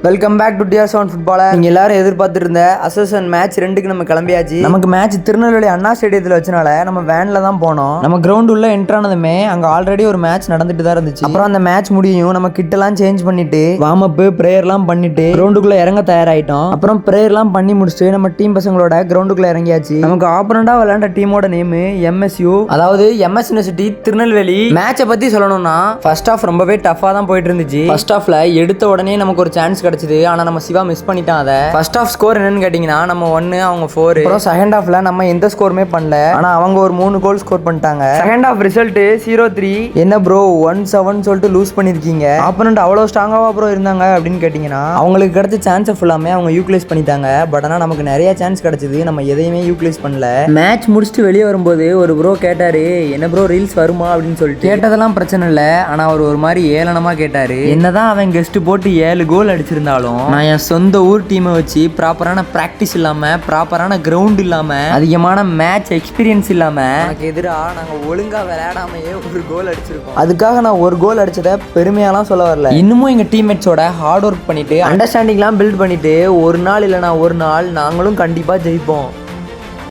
Welcome back to dear sound footballer. நீங்க எல்லாரும் எதிர்பார்த்துட்டு இருந்த அசோசியேஷன் மேட்ச் 2க்கு நம்ம கிளம்பியாச்சு. நமக்கு மேட்ச் திருநெல்வேலி அண்ணா ஸ்டேடியத்தில் வச்சனால நம்ம வேன்ல தான் போனோம். நம்ம கிரவுண்ட் உள்ள என்ட்ரு ஆனதுமே அங்க ஆல்ரெடி ஒரு மேட்ச் நடந்துட்டு தான் இருந்துச்சு. அப்புறம் அந்த மேட்ச் முடியும் நம்ம கிட்டலாம் சேஞ்ச் பண்ணிட்டு வார்ம் அப் பிரேயர்லாம் பண்ணிட்டு கிரவுண்டுக்குள்ள இறங்க தயாராயிட்டோம். அப்புறம் பிரேயர்லாம் பண்ணி முடிச்சுட்டு நம்ம டீம் பசங்களோட கிரவுண்டுக்குள்ள இறங்கியாச்சு. நமக்கு ஆப்பனண்டா விளையாண்ட டீமோட நேம் MSU, அதாவது MS யூனிவர்சிட்டி திருநெல்வேலி. மேட்சை பத்தி சொல்லணும்னா ஃபர்ஸ்ட் ஆஃப் ரொம்பவே டஃபா தான் போயிட்டு இருந்துச்சு. ஃபர்ஸ்ட் ஆஃப்ல எடுத்த உடனே நமக்கு ஒரு சான்ஸ் கிடைச்சது. ஆனா நம்ம சிவா மிஸ் பண்ணிட்டான். அதை ஃபர்ஸ்ட் ஆஃப் ஸ்கோர் என்னன்னு கேட்டீங்கன்னா நம்ம 1 அவங்க 4. அப்புறம் செகண்ட் ஆஃப்ல நம்ம எந்த ஸ்கோருமே பண்ணல. ஆனா அவங்க ஒரு 3 கோல் ஸ்கோர் பண்ணிட்டாங்க. Second half result 0-3. என்ன ப்ரோ 1-7 சொல்லிட்டு லூஸ் பண்ணிருக்கீங்க, ஆப்போனன்ட் அவ்வளவு ஸ்ட்ராங்காவா ப்ரோ இருந்தாங்க அப்படின்னு கேட்டீங்கன்னா அவங்களுக்கு கிடைச்ச சான்ஸ் ஃபுல்லாமே அவங்க யூட்டிலைஸ் பண்ணிட்டாங்க. பட் ஆனா நமக்கு நிறைய சான்ஸ் கிடைச்சது, நம்ம எதையுமே யூட்டிலைஸ் பண்ணல. மேட்ச் முடிச்சுட்டு வெளியே வரும்போது ஒரு ப்ரோ கேட்டாரு, என்ன ப்ரோ ரீல்ஸ் வருமா அப்படின்னு சொல்லிட்டு. கேட்டதெல்லாம் பிரச்சனை இல்லை, ஆனா அவர் ஒரு மாதிரி ஏளனமா கேட்டாரு. என்னதான் அவன் கெஸ்ட் போட்டு 7 கோல் அடிச்சிருந்தாலும் நான் என் சொந்த ஊர் டீமை வச்சு ப்ராப்பரான பிராக்டிஸ் இல்லாம, ப்ராப்பரான கிரவுண்ட் இல்லாம, அதிகமான மேட்ச் எக்ஸ்பீரியன்ஸ் இல்லாம எனக்கு எதிராக நாங்க ஒழுங்கா விளையாடாமையே ஒரு கோல் அடிச்சிருக்கோம். அதுக்காக நான் ஒரு கோல் அடிச்சதை பெருமையாலாம் சொல்ல வரல. இன்னமும் எங்க டீம்மேட்ஸோட ஹார்ட் ஒர்க் பண்ணிட்டு அண்டர்ஸ்டாண்டிங்லாம் பில்ட் பண்ணிட்டு ஒரு நாள் இல்லைனா ஒரு நாள் நாங்களும் கண்டிப்பா ஜெயிப்போம்.